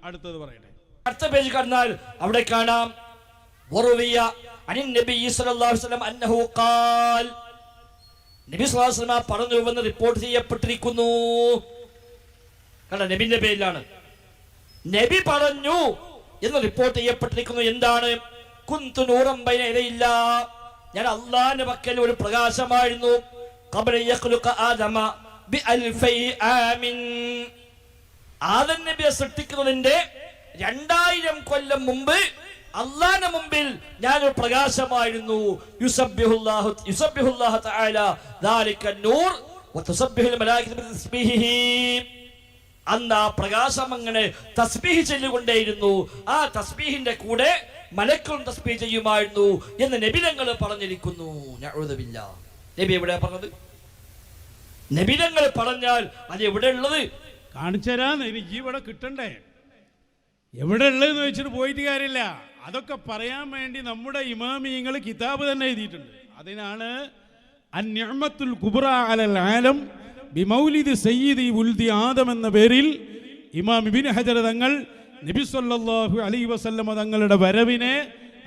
അടുത്തത് പറയട്ടെ. അടുത്ത പേജ് കടന്നാൽ അവിടെ കാണാം വറുവിയ അനിൻ നബി സല്ലല്ലാഹു അലൈഹി വസല്ലം അന്നഹു ഖാൽ, നബി സല്ലല്ലാഹു അലൈഹി വസല്ലം പറഞ്ഞുവെന്ന് റിപ്പോർട്ട് ചെയ്യപ്പെട്ടിരിക്കുന്നു. കണ്ട, നബിന്റെ പേരിലാണ്. നബി പറഞ്ഞു എന്ന് റിപ്പോർട്ട് ചെയ്യപ്പെട്ടിരിക്കുന്നു. എന്താണ്? കുന്തു നൂറൻ ബൈന യദയില്ല, ഞാൻ അല്ലാഹുവിന്റെ പക്കൽ ഒരു പ്രകാശമായിരുന്നു. ഖബല യഖ്ലുഖ ആദമ ബി അൽഫൈ ആമിൻ, ആദം നബിയെ സൃഷ്ടിക്കുന്നതിന്റെ 2000 കൊല്ലം മുമ്പ് അല്ലാഹുവിന്റെ മുമ്പിൽ ഞാനൊരു പ്രകാശമായിരുന്നു. യുസബ്ബിഹുല്ലാഹു തആല ദാലിക നൂർ വതുസബ്ബിഹുൽ മലായികതു ബിതസ്ബീഹിഹി, അന്ന് ആ പ്രകാശം അങ്ങനെ തസ്ബീഹ് ചൊല്ലിക്കൊണ്ടേയിരുന്നു. ആ തസ്ബീഹിന്റെ കൂടെ മലക്കുകളും തസ്ബീഹ് ചെയ്യുമായിരുന്നു എന്ന് നബി തങ്ങൾ പറഞ്ഞിരിക്കുന്നു. നഊദു ബില്ലാഹ്. നബി എവിടെ പറഞ്ഞത്? നബി തങ്ങൾ പറഞ്ഞാൽ അത് എവിടെ ഉള്ളത്? കാണിച്ചു തരാന്ന്. എനിക്ക് ഇവിടെ കിട്ടണ്ടേ? എവിടെ ഉള്ളതെന്ന് വെച്ചിട്ട് പോയിട്ട് കാര്യമില്ല. അതൊക്കെ പറയാൻ വേണ്ടി നമ്മുടെ ഇമാമിയങ്ങൾ കിതാബ് തന്നെ എഴുതിയിട്ടുണ്ട്. അതിനാണ് അൻ-നിഅമത്തുൽ കുബ്ര അലൽ ആലം ബിമൗലിദി സയ്യിദി ഉൽദി ആദം എന്ന പേരിൽ ഇമാം ഇബ്നു ഹജർ തങ്ങൾ നബി സല്ലല്ലാഹു അലൈഹി വസല്ലമ തങ്ങളുടെ വരവിനെ,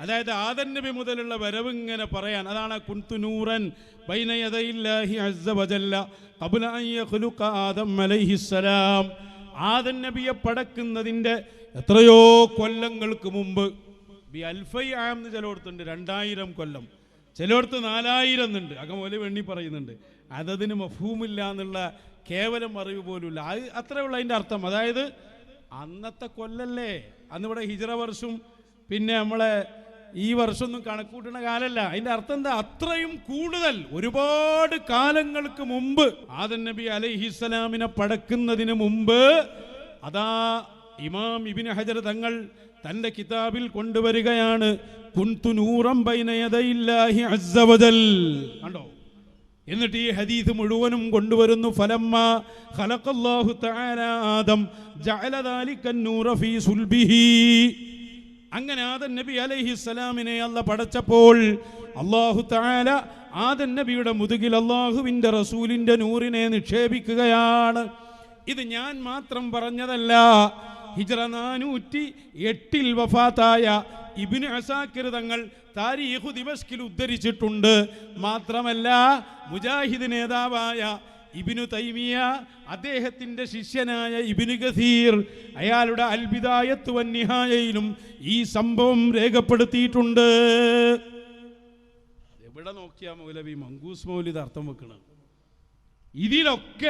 അതായത് ആദം നബി മുതലുള്ള വരവ് ഇങ്ങനെ പറയാൻ, അതാണ് കുന്തു നൂറൻ ബൈന യദയില്ലാഹി അസ്സ വജല്ല ഖബ്ല അൻ യഖ്ലുഖ ആദം അലൈഹിസ്സലാം, ആദം നബിയെ പടക്കുന്നതിൻ്റെ എത്രയോ കൊല്ലങ്ങൾക്ക് മുമ്പ്. ബി അൽഫൈ ആം എന്ന് ചിലയിടത്തുണ്ട് 2000 കൊല്ലം, ചിലയിടത്ത് 4000 എന്നുണ്ട്. അകമൊലി വെണ്ണി പറയുന്നുണ്ട്. അതതിന് മഫ്ഹൂമില്ല എന്നുള്ള കേവലം അറിവ് പോലുമില്ല. അത് അത്രയുള്ള അതിൻ്റെ അർത്ഥം. അതായത് അന്നത്തെ കൊല്ലല്ലേ, അന്നിവിടെ ഹിജ്റ വർഷം പിന്നെ നമ്മളെ ഈ വർഷമൊന്നും കണക്കൂട്ടുന്ന കാലമല്ല. അതിൻ്റെ അർത്ഥം എന്താ? അത്രയും കൂടുതൽ ഒരുപാട് കാലങ്ങൾക്ക് മുമ്പ് ആദം നബി അലൈഹിസ്സലാമിനെ പടക്കുന്നതിന് മുമ്പ് അതാ ഇമാം ഇബ്നു ഹജർ തങ്ങൾ തൻ്റെ കിതാബിൽ കൊണ്ടുവരികയാണ് കുന്തു നൂറൻ ബൈന യദയില്ലാഹി അസ്സ വജൽ. കണ്ടോ? എന്നിട്ട് ഈ ഹദീസ് മുഴുവനും കൊണ്ടുവരുന്നു. ഫലമ്മ ഖലഖല്ലാഹു തആല ആദം ജഅല ദാലിക നൂറ ഫീ സുൽബിഹി, അങ്ങനെ ആദം നബി അലൈഹിസ്സലാമിനെ അല്ലാഹു പടച്ചപ്പോൾ അല്ലാഹു തആല ആദം നബിയുടെ മുതുകിൽ അല്ലാഹുവിൻ്റെ റസൂലിൻ്റെ നൂറിനെ നിക്ഷേപിക്കുകയാണ്. ഇത് ഞാൻ മാത്രം പറഞ്ഞതല്ല. ഹിജ്റ 408 വഫാത്തായ ഇബ്നു അസാക്കിർ തങ്ങൾ താരീഖു ദിമസ്കിൽ ഉദ്ധരിച്ചിട്ടുണ്ട്. മാത്രമല്ല മുജാഹിദ് നേതാവായ ഇബ്നു തൈമിയ, അദ്ദേഹത്തിൻ്റെ ശിഷ്യനായ ഇബ്നു കസീർ, അയാളുടെ അൽ ബിദായത്ത് വൻ നിഹായയിലും ഈ സംഭവം രേഖപ്പെടുത്തിയിട്ടുണ്ട്. എവിടെ നോക്കിയാ മൗലവി മങ്കൂസ് മൗലിദ് അർത്ഥം വെക്കണം? ഇതിലൊക്കെ